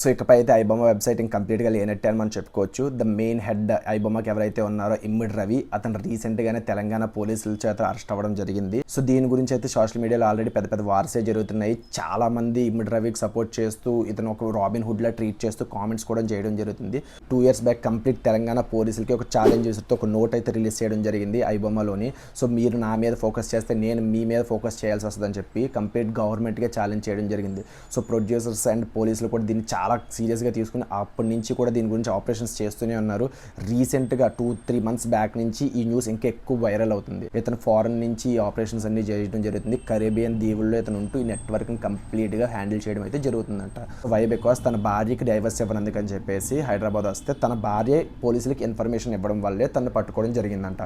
So ఇకపై అయితే iBomma website కంప్లీట్గా లేనట్టే అని మనం చెప్పుకోవచ్చు. ద మెయిన్ హెడ్ ఐబొమ్మకి ఎవరైతే ఉన్నారో ఇమ్మిడి రవి, అతను రీసెంట్గానే తెలంగాణ పోలీసుల చేత అరెస్ట్ అవ్వడం జరిగింది. సో దీని గురించి అయితే సోషల్ మీడియాలో ఆల్రెడీ పెద్ద పెద్ద వార్సే జరుగుతున్నాయి. చాలా మంది ఇమ్మిడి రవికి సపోర్ట్ చేస్తూ, ఇతను ఒక రాబిన్ హుడ్లా ట్రీట్ చేస్తూ కామెంట్స్ కూడా చేయడం జరుగుతుంది. 2 years బ్యాక్ కంప్లీట్ తెలంగాణ పోలీసులకి ఒక ఛాలెంజ్ చేస్తూ ఒక నోట్ అయితే రిలీజ్ చేయడం జరిగింది ఐబొమ్మలోని. సో మీరు నా మీద ఫోకస్ చేస్తే నేను మీ మీద ఫోకస్ చేయాల్సి వస్తుందని చెప్పి కంప్లీట్ గవర్నమెంట్గా ఛాలెంజ్ చేయడం జరిగింది. సో ప్రొడ్యూసర్స్ అండ్ పోలీసులు కూడా దీన్ని చాలా సీరియస్గా తీసుకుని అప్పటి నుంచి కూడా దీని గురించి ఆపరేషన్స్ చేస్తూనే ఉన్నారు. రీసెంట్గా 2-3 months బ్యాక్ నుంచి ఈ న్యూస్ ఇంకా ఎక్కువ వైరల్ అవుతుంది. ఇతను ఫారెన్ నుంచి ఈ ఆపరేషన్స్ అన్ని చేయడం జరుగుతుంది. కరేబియన్ దీవుల్లో ఇతను ఉంటూ ఈ నెట్వర్క్ని కంప్లీట్గా హ్యాండిల్ చేయడం అయితే జరుగుతుందంట. వై బికాస్ తన భార్యకి డైవర్స్ ఇవ్వనందుకని చెప్పేసి హైదరాబాద్ వస్తే తన భార్య పోలీసులకి ఇన్ఫర్మేషన్ ఇవ్వడం వల్లే తను పట్టుకోవడం జరిగిందంట.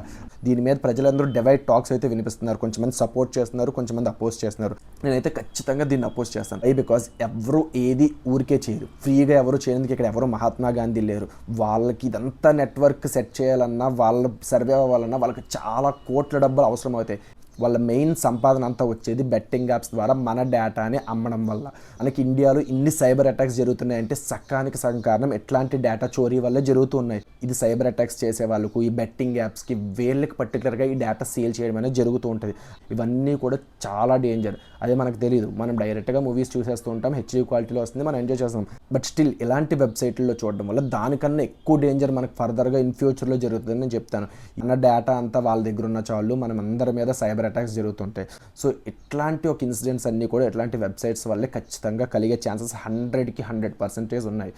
దీని మీద ప్రజలందరూ డివైడ్ టాక్స్ అయితే వినిపిస్తున్నారు. కొంచెంమంది సపోర్ట్ చేస్తున్నారు, కొంచెంమంది అపోజ్ చేస్తున్నారు. నేనైతే ఖచ్చితంగా దీన్ని అపోజ్ చేస్తాను. వై బికాస్ ఎవరు ఏది ఊరికే చేయరు, ఫ్రీగా ఎవరు చేయడానికి ఇక్కడ ఎవరు మహాత్మా గాంధీ లేరు. వాళ్ళకి ఇదంతా నెట్వర్క్ సెట్ చేయాలన్నా, వాళ్ళ సర్వే అవ్వాలన్నా వాళ్ళకి చాలా కోట్ల డబ్బులు అవసరం అవుతాయి. వాళ్ళ మెయిన్ సంపాదన అంతా వచ్చేది బెట్టింగ్ యాప్స్ ద్వారా మన డేటాని అమ్మడం వల్ల. మనకి ఇండియాలో ఇన్ని సైబర్ అటాక్స్ జరుగుతున్నాయంటే సకానికి సగం కారణం ఎట్లాంటి డేటా చోరీ వల్లే జరుగుతూ ఉన్నాయి. ఇది సైబర్ అటాక్స్ చేసే వాళ్ళకు, ఈ బెట్టింగ్ యాప్స్కి, వీళ్ళకి పర్టికులర్గా ఈ డేటా సేల్ చేయడం అనేది జరుగుతూ ఉంటుంది. ఇవన్నీ కూడా చాలా డేంజర్. అదే మనకు తెలియదు. మనం డైరెక్ట్గా మూవీస్ చూసేస్తూ ఉంటాం, హెచ్డీ క్వాలిటీలో వస్తుంది, మనం ఎంజాయ్ చేస్తాం. బట్ స్టిల్ ఇలాంటి వెబ్సైట్లో చూడడం వల్ల దానికన్నా ఎక్కువ డేంజర్ మనకు ఫర్దర్గా ఇన్ ఫ్యూచర్లో జరుగుతుందని నేను చెప్తాను. మన డేటా అంతా వాళ్ళ దగ్గర ఉన్న చాలు, మనం అందరి మీద సైబర్ అటాక్స్ జరుగుతుంటాయి. సో ఇట్లాంటి ఒక ఇన్సిడెంట్స్ అన్నీ కూడా ఇట్లాంటి వెబ్సైట్స్ వల్లే ఖచ్చితంగా కలిగే ఛాన్సెస్ 100కి 100% ఉన్నాయి.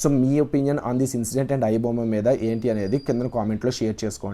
So me opinion on this incident and iBomma మీద ఏంటి అనేది కింద కామెంట్లో షేర్ చేసుకోండి.